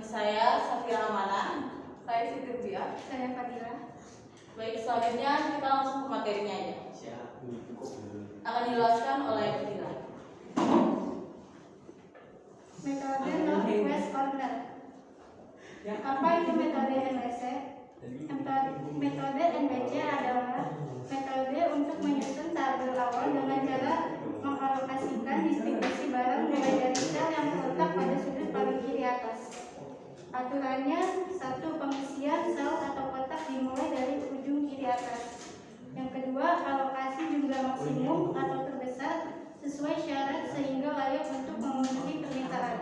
saya Safira Amana. Saya Siti Rubia. Saya Fadila. Baik, selanjutnya kita langsung ke materinya aja. Akan dijelaskan oleh Fadila. Metode Northwest Corner. Apa itu metode NWC? Metode NWC adalah metode untuk menyusun tabel awal dengan cara mengalokasikan distribusi barang mulai dari sel yang terletak pada sudut paling kiri atas. Aturannya, satu, pengisian sel atau kotak dimulai dari ujung kiri atas. Yang kedua, alokasi jumlah maksimum atau terbesar sesuai syarat sehingga layak untuk memenuhi permintaan.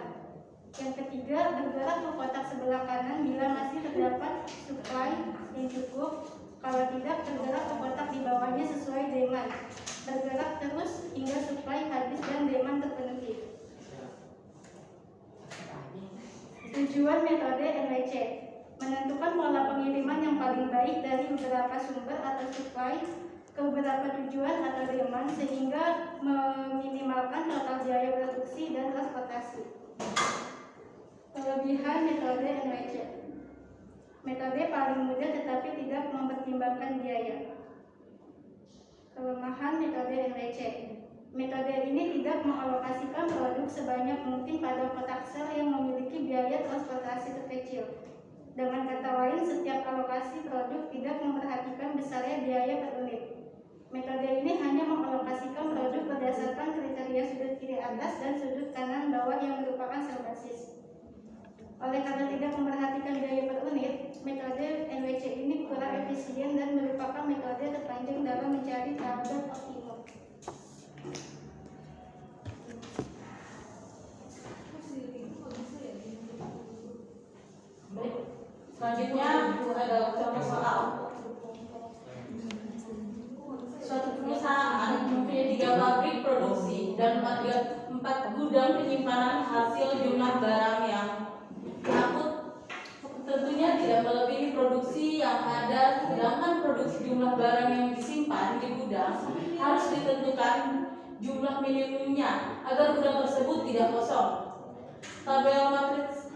Yang ketiga, bergerak ke kotak sebelah kanan bila masih terdapat supply yang cukup. Kalau tidak, bergerak ke kotak di bawahnya sesuai demand. Bergerak terus hingga supply habis dan demand terpenuhi. Tujuan metode NWC: menentukan pola pengiriman yang paling baik dari beberapa sumber atau supply ke beberapa tujuan atau demand sehingga meminimalkan total biaya produksi dan transportasi. Kelebihan metode NWC: metode paling mudah tetapi tidak mempertimbangkan biaya. Kelemahan metode NWC: metode ini tidak mengalokasikan produk sebanyak mungkin pada kotak sel yang memiliki biaya transportasi terkecil. Dengan kata lain, setiap alokasi produk tidak memperhatikan besarnya biaya per unit. Metode ini hanya mengalokasikan produk berdasarkan kriteria sudut kiri atas dan sudut kanan bawah yang merupakan sel basis. Oleh karena tidak memperhatikan biaya per unit, metode NWC ini kurang efisien dan merupakan metode terpanjang dalam mencari tabel optimum. Baik, selanjutnya adalah contoh soal. Suatu perusahaan mempunyai 3 pabrik produksi dan 4 gudang penyimpanan hasil jumlah barang yang diangkut tentunya tidak melebihi produksi yang ada, sedangkan produksi jumlah barang yang disimpan di gudang harus ditentukan jumlah minimumnya agar gudang tersebut tidak kosong. Tabel matriks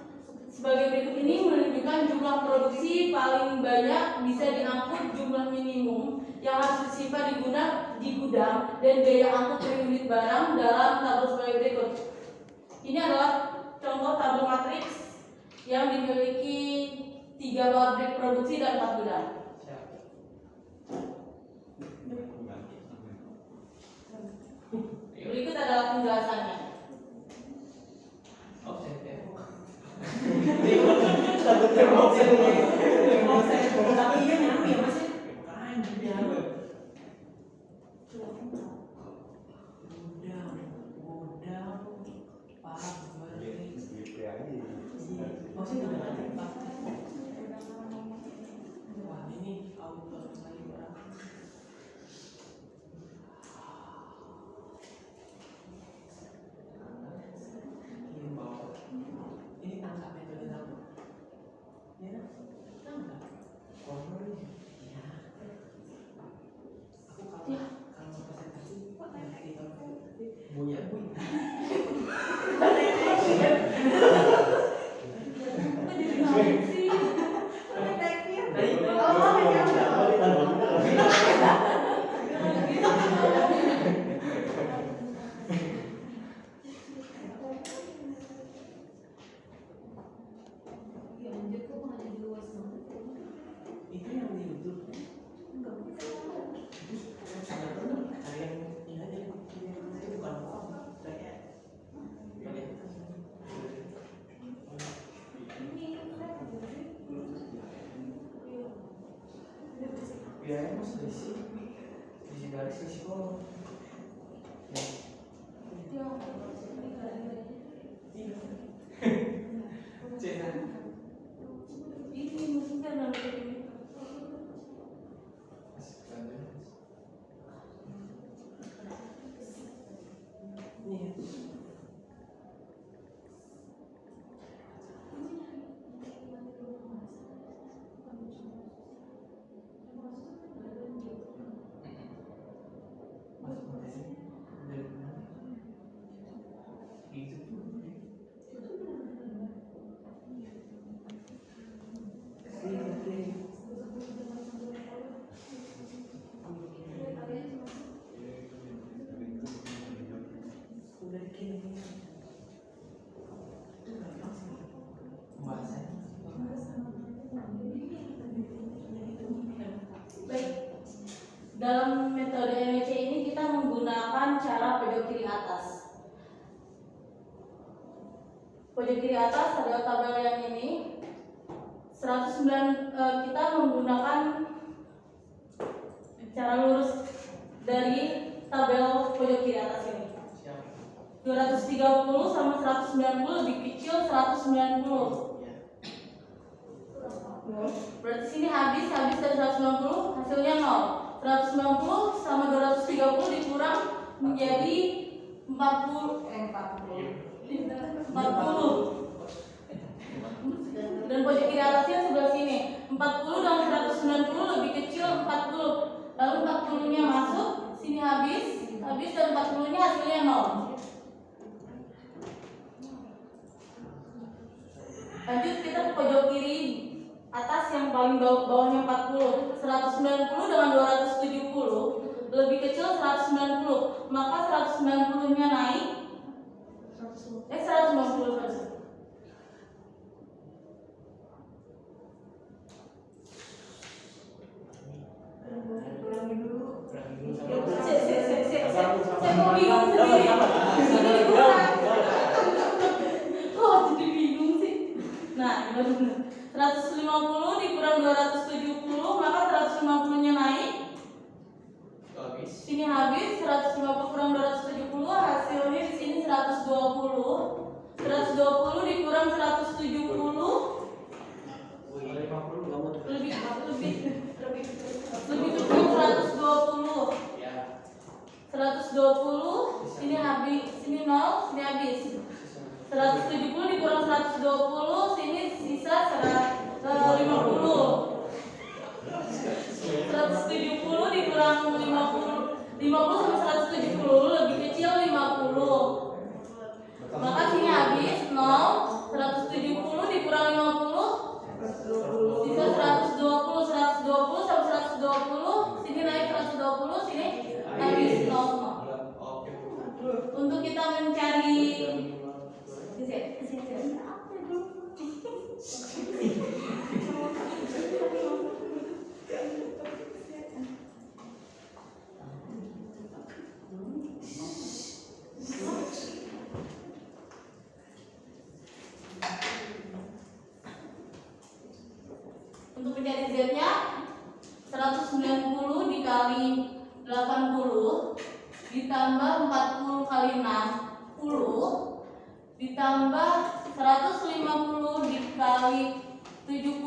sebagai berikut ini menunjukkan jumlah produksi paling banyak bisa diangkut, jumlah minimum yang harus disimpan di gudang dan biaya angkut per unit barang dalam tabel sebagai berikut. Ini adalah contoh tabel matriks yang dimiliki 3 pabrik produksi dan 4 gudang. Berikut adalah penjelasannya. pojok kiri atas adalah tabel yang ini. 109 kita menggunakan cara lurus dari tabel pojok kiri atas ini. 230 sama 190 lebih kecil 190. Berarti sini habis dari 190 hasilnya 0. 190 sama 230 dikurang menjadi 40. Dan pojok kiri atasnya sebelah sini. 40 dan 190 lebih kecil 40. Lalu 40-nya masuk, sini habis dan 40-nya hasilnya 0. Lanjut kita ke pojok kiri atas yang paling bawahnya 40. 190 dengan 270 lebih kecil 190. Maka 190-nya naik 190. Saya mau bingung sendiri. Ini dikurang. Kok jadi bingung sih? Nah, ini benar. 150 dikurang 270, maka 150-nya naik. Sini habis, 150 kurang 270, hasilnya di sini 120. 120 dikurang 170 lebih kecil 120. 120 sini habis, sini 0, sini habis. 170 dikurang 120, sini sisa 150. 170 dikurang 50 sama 170 lebih kecil 50. Maka sini habis 0. 170 dikurang 50 sisa 120. 120 sama 120 sini naik 120, sini habis 0. Untuk kita mencari untuk mencari Z-nya 190 dikali 80 ditambah 40 kali 60 ditambah 150 dikali 70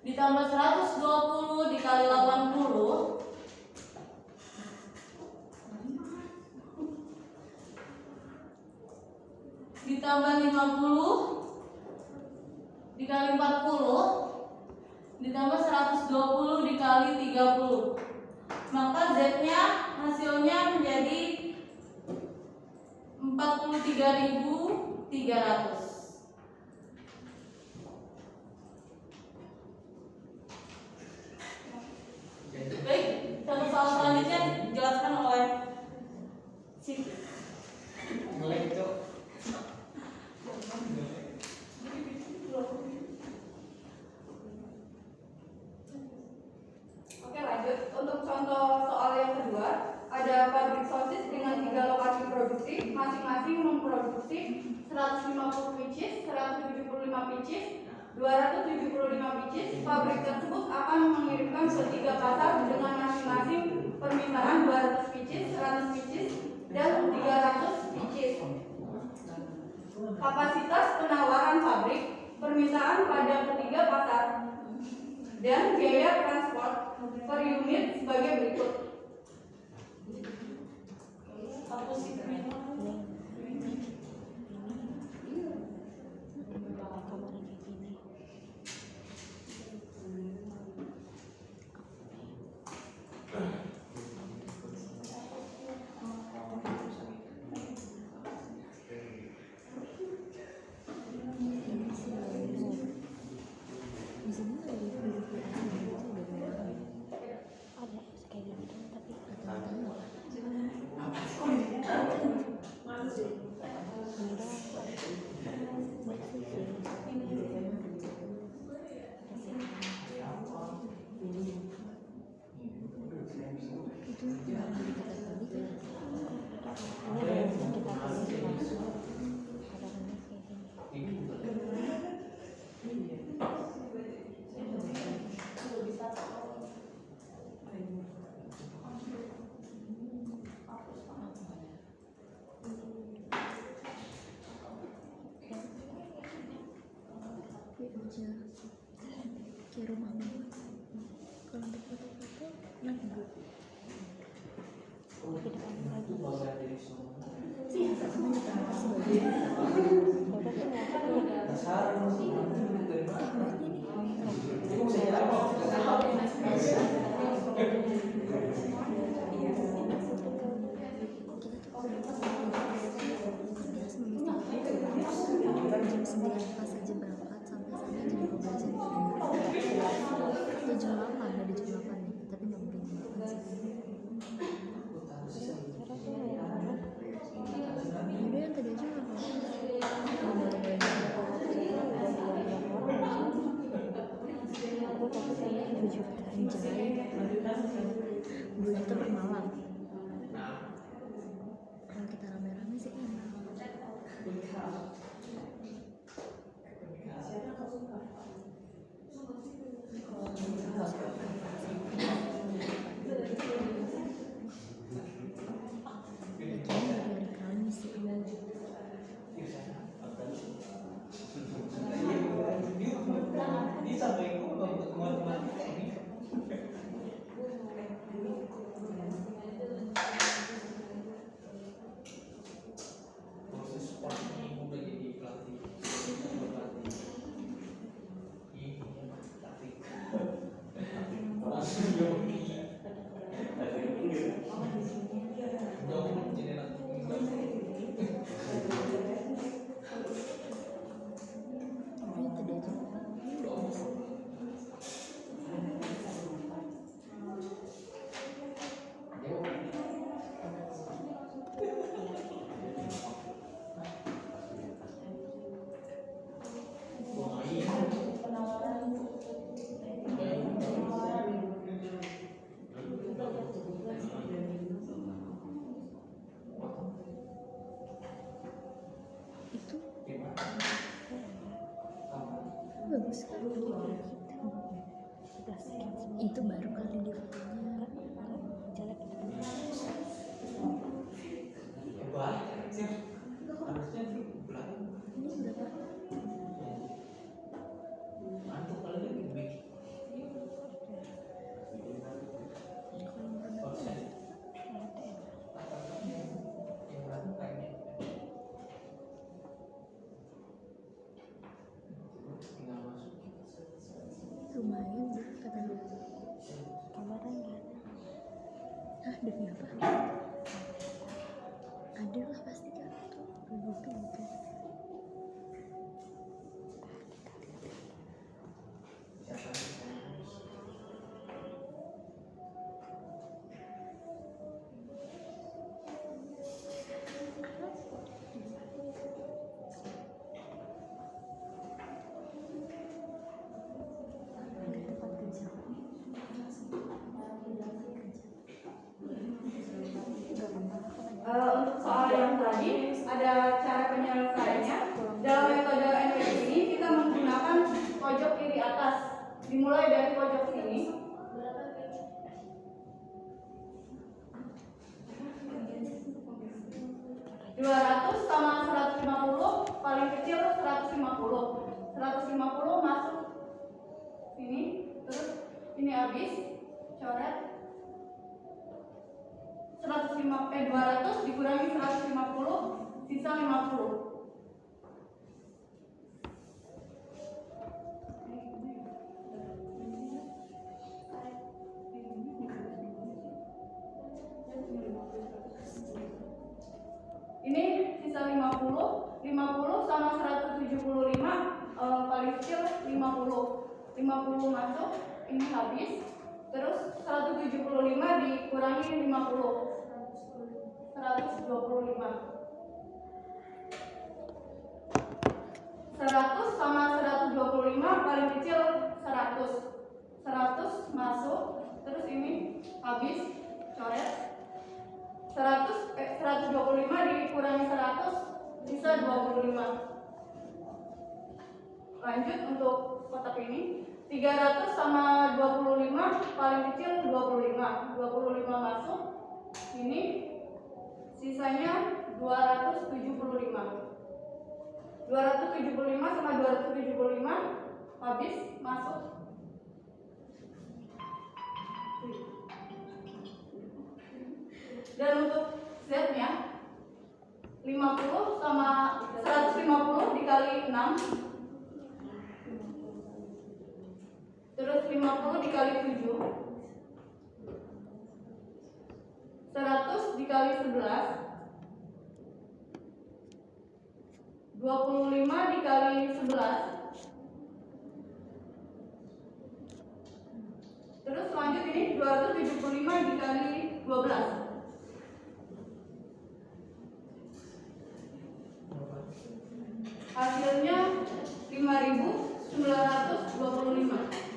ditambah 120 dikali 80 ditambah 50 dikali 40 ditambah 120 dikali 30. Maka Z-nya hasilnya menjadi 43.300. Baik, contoh soal selanjutnya dijelaskan oleh Siti. Oke, lanjut. Untuk contoh soal yang kedua, ada pabrik sosis dengan 3 lokasi produksi, masing-masing memproduksi 150 pieces, 175 pieces, 275 pieces. Pabrik tersebut akan mengirimkan ke 3 pasar dengan masing-masing permintaan 200 pieces, 100 pieces, dan 300 pieces. Kapasitas penawaran pabrik, permintaan pada ketiga pasar, dan biaya transport per unit sebagai berikut. Aku sih aja kayak rumah mama. Kalau untuk foto-foto nanti bu di depan lagi jam 9 pas aja berangkat sampai sana jam 12 atau jam 8 ada jam 8 nih tapi nggak mungkin jam 8 sih. Udah yang tadi aja nggak $2 juta per malam. Kalau kita rame-rame sih enak. Bagus itu baru kali di fotonya jelek ini berapa lumayan sih katanya. Kabaran nggak ada? Demi apa? Ada lah pasti kan tuh itu. Untuk soal yang tadi ada cara penyelesaiannya. Dalam metode NWS ini kita menggunakan pojok kiri atas. Dimulai dari pojok sini. 200 sama 150 paling kecil 150. 150 masuk sini, terus ini habis coret 200 dikurangi 150 sisa 50. Ini sisa 50 sama 175 paling kecil 50 masuk, ini habis, terus 175 dikurangi 50 125. 100 sama 125 paling kecil 100 masuk, terus ini habis, coret 125 dikurangi 100 sisa 25. Lanjut untuk kotak ini 300 sama 25 paling kecil 25 masuk, ini sisanya 275 sama 275 habis masuk. Dan untuk Z-nya 50 sama 150 dikali 6, terus 50 dikali 7, 100 dikali 11, 25 dikali 11, terus lanjut ini 275 dikali 12. Hasilnya 5.925.